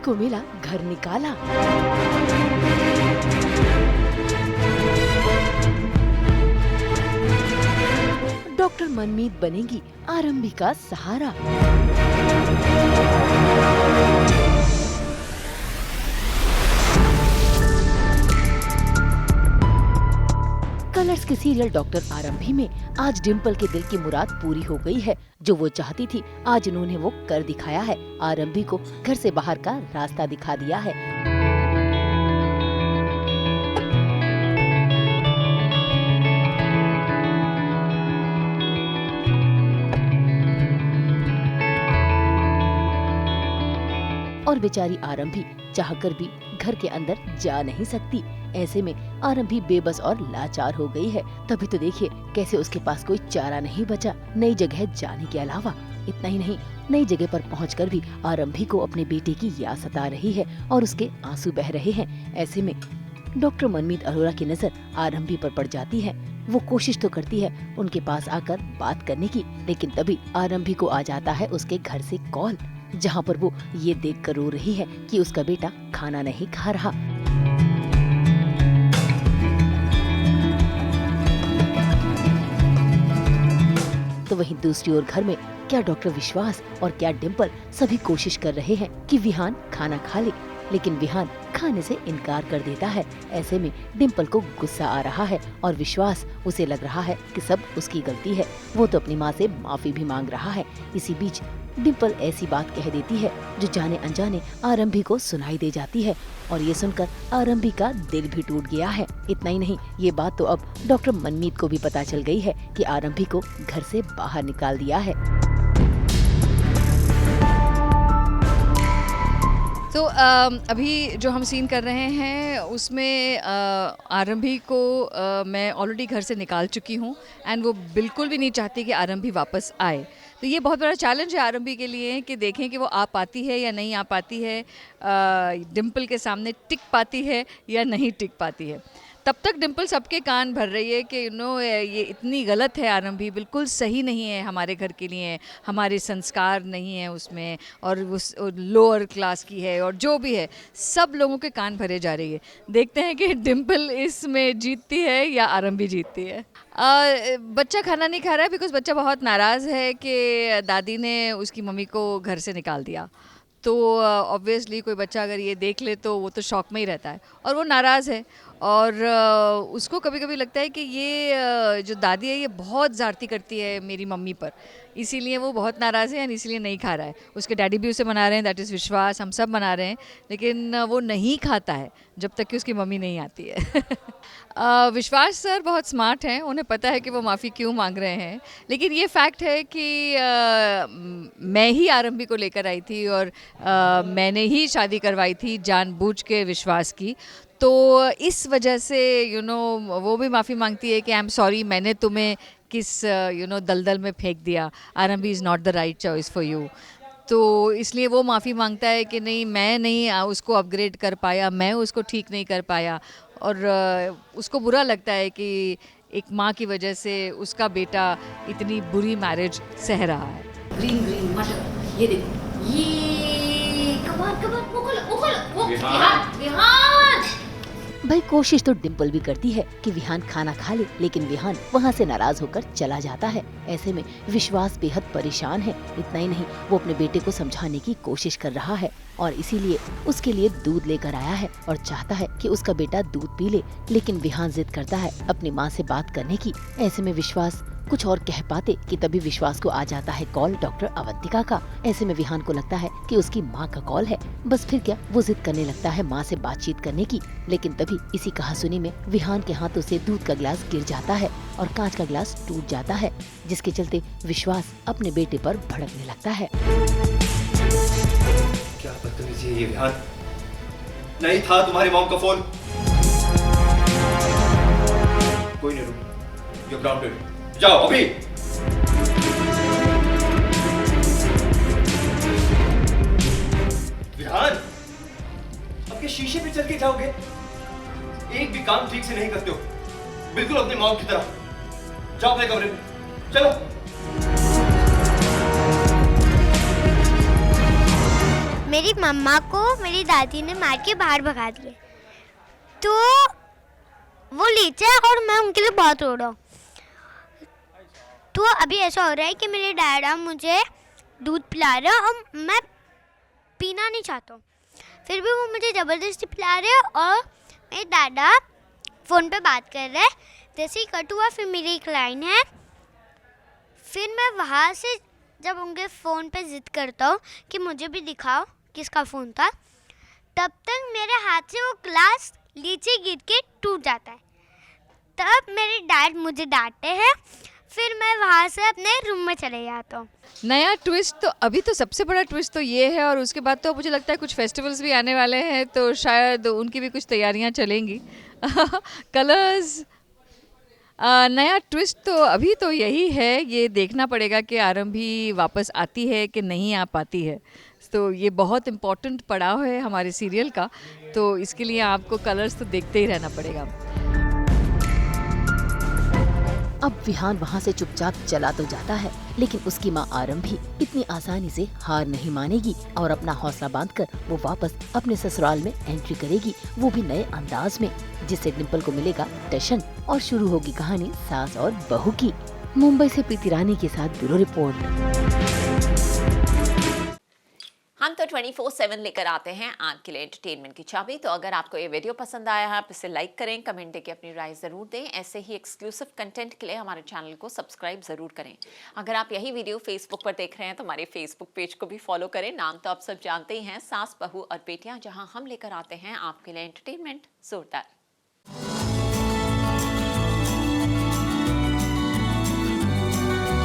को मिला घर निकाला। डॉक्टर मनमीत बनेगी आरंभी का सहारा। कलर्स के सीरियल डॉक्टर आरंभी में आज डिम्पल के दिल की मुराद पूरी हो गई है। जो वो चाहती थी आज उन्होंने वो कर दिखाया है। आरंभी को घर से बाहर का रास्ता दिखा दिया है। और बेचारी आरंभी चाहकर भी घर के अंदर जा नहीं सकती। ऐसे में आरंभी बेबस और लाचार हो गई है। तभी तो देखिए कैसे उसके पास कोई चारा नहीं बचा नई जगह जाने के अलावा। इतना ही नहीं, नई जगह पर पहुंचकर भी आरंभी को अपने बेटे की याद सता रही है और उसके आंसू बह रहे हैं। ऐसे में डॉक्टर मनमीत अरोरा की नजर आरंभी पर पड़ जाती है। वो कोशिश तो करती है उनके पास आकर बात करने की, लेकिन तभी आरंभी को आ जाता है उसके घर से कॉल, जहाँ पर वो ये देख कर रो रही है कि उसका बेटा खाना नहीं खा रहा। तो वहीं दूसरी ओर घर में क्या डॉक्टर विश्वास और क्या डिम्पल सभी कोशिश कर रहे हैं कि विहान खाना खा ले, लेकिन विहान खाने से इनकार कर देता है। ऐसे में डिम्पल को गुस्सा आ रहा है और विश्वास उसे लग रहा है कि सब उसकी गलती है। वो तो अपनी माँ से माफी भी मांग रहा है। इसी बीच डिम्पल ऐसी बात कह देती है जो जाने अनजाने आरंभी को सुनाई दे जाती है और ये सुनकर आरंभी का दिल भी टूट गया है। इतना ही नहीं, ये बात तो अब डॉक्टर मनमीत को भी पता चल गई है कि आरंभी को घर से बाहर निकाल दिया है। तो अभी जो हम सीन कर रहे हैं उसमें आरंभी को मैं ऑलरेडी घर से निकाल चुकी हूँ एंड वो बिल्कुल भी नहीं चाहती कि आरंभी वापस आए। तो ये बहुत बड़ा चैलेंज है आरंभी के लिए कि देखें कि वो आ पाती है या नहीं आ पाती है, डिम्पल के सामने टिक पाती है या नहीं टिक पाती है। तब तक डिम्पल सबके कान भर रही है कि ये इतनी गलत है आरंभी, बिल्कुल सही नहीं है हमारे घर के लिए, हमारे संस्कार नहीं है उसमें, और उस लोअर क्लास की है और जो भी है सब लोगों के कान भरे जा रही है। देखते हैं कि डिम्पल इसमें जीतती है या आरंभी जीतती है। बच्चा खाना नहीं खा रहा है बिकॉज बच्चा बहुत नाराज़ है कि दादी ने उसकी मम्मी को घर से निकाल दिया। तो ऑब्वियसली कोई बच्चा अगर ये देख ले तो वो तो शॉक में ही रहता है और वो नाराज़ है। और उसको कभी कभी लगता है कि ये जो दादी है ये बहुत ज़्यादती करती है मेरी मम्मी पर, इसीलिए वो बहुत नाराज़ है और इसीलिए नहीं खा रहा है। उसके डैडी भी उसे मना रहे हैं, दैट इज़ विश्वास, हम सब मना रहे हैं, लेकिन वो नहीं खाता है जब तक कि उसकी मम्मी नहीं आती है। विश्वास सर बहुत स्मार्ट हैं, उन्हें पता है कि वो माफ़ी क्यों मांग रहे हैं, लेकिन ये फैक्ट है कि मैं ही आरंभी को लेकर आई थी और मैंने ही शादी करवाई थी जानबूझ के विश्वास की। तो इस वजह से वो भी माफ़ी मांगती है कि आई एम सॉरी, मैंने तुम्हें किस दलदल में फेंक दिया, आरंभी is not the right choice for you. तो इसलिए वो माफ़ी मांगता है कि नहीं, मैं नहीं उसको अपग्रेड कर पाया, मैं उसको ठीक नहीं कर पाया, और उसको बुरा लगता है कि एक माँ की वजह से उसका बेटा इतनी बुरी मैरिज सह रहा है। ग्रीन ग्रीन मटर, ये देखो, ये कमाल कमाल, विहान। भाई कोशिश तो डिम्पल भी करती है कि विहान खाना खा ले, लेकिन विहान वहाँ से नाराज होकर चला जाता है। ऐसे में विश्वास बेहद परेशान है। इतना ही नहीं, वो अपने बेटे को समझाने की कोशिश कर रहा है और इसीलिए उसके लिए दूध लेकर आया है और चाहता है कि उसका बेटा दूध पी ले, लेकिन विहान जिद करता है अपनी माँ से बात करने की। ऐसे में विश्वास कुछ और कह पाते कि तभी विश्वास को आ जाता है कॉल डॉक्टर अवंतिका का। ऐसे में विहान को लगता है कि उसकी माँ का कॉल है। बस फिर क्या, वो जिद करने लगता है माँ से बातचीत करने की, लेकिन तभी इसी कहासुनी में विहान के हाथों से दूध का गिलास गिर जाता है और कांच का गिलास टूट जाता है, जिसके चलते विश्वास अपने बेटे पर भड़कने लगता है। क्या बदतमीजी है ये विहान, नहीं था तुम्हारी मॉम का फोन। कोई नहीं, रुक, यू ग्राउंडेड, जाओ अभी। विहान, अब के शीशे पे चल के जाओगे? एक भी काम ठीक से नहीं करते हो, बिल्कुल अपनी मॉम की तरह। जाओ अपने कमरे में, चलो। मेरी मम्मा को मेरी दादी ने मार के बाहर भगा दिए। तो वो नीचे और मैं उनके लिए बहुत रो रहा हूँ। तो अभी ऐसा हो रहा है कि मेरे डैडा मुझे दूध पिला रहे हैं और मैं पीना नहीं चाहता हूँ, फिर भी वो मुझे ज़बरदस्ती पिला रहे हैं और मेरे दादा फ़ोन पे बात कर रहे हैं। जैसे ही कट हुआ फिर मेरी एक लाइन है, फिर मैं वहाँ से जब उनके फ़ोन पे ज़िद करता हूँ कि मुझे भी दिखाओ किसका फ़ोन था, तब तक मेरे हाथ से वो ग्लास नीचे गिर के टूट जाता है। तब मेरे डैड मुझे डांटते हैं, फिर मैं वहाँ से अपने रूम में चले जाता हूँ। नया ट्विस्ट तो अभी तो सबसे बड़ा ट्विस्ट तो ये है, और उसके बाद तो मुझे लगता है कुछ फेस्टिवल्स भी आने वाले हैं, तो शायद उनकी भी कुछ तैयारियां चलेंगी। कलर्स नया ट्विस्ट तो अभी तो यही है, ये देखना पड़ेगा कि आरंभी वापस आती है कि नहीं आ पाती है। तो ये बहुत इम्पोर्टेंट पड़ाव है हमारे सीरियल का, तो इसके लिए आपको कलर्स तो देखते ही रहना पड़ेगा। अब विहान वहाँ से चुपचाप चला तो जाता है, लेकिन उसकी माँ आरंभी इतनी आसानी से हार नहीं मानेगी और अपना हौसला बांधकर वो वापस अपने ससुराल में एंट्री करेगी, वो भी नए अंदाज में, जिससे डिम्पल को मिलेगा टशन और शुरू होगी कहानी सास और बहू की। मुंबई से प्रीति रानी के साथ ब्यूरो रिपोर्ट। हम तो 24/7 लेकर आते हैं आपके लिए एंटरटेनमेंट की चाबी। तो अगर आपको ये वीडियो पसंद आया है, आप इसे लाइक करें, कमेंट देके अपनी राय ज़रूर दें। ऐसे ही एक्सक्लूसिव कंटेंट के लिए हमारे चैनल को सब्सक्राइब ज़रूर करें। अगर आप यही वीडियो फेसबुक पर देख रहे हैं तो हमारे फेसबुक पेज को भी फॉलो करें। नाम तो आप सब जानते ही हैं, सास, बहू और बेटियां, जहां हम लेकर आते हैं आपके लिए एंटरटेनमेंट जोरदार।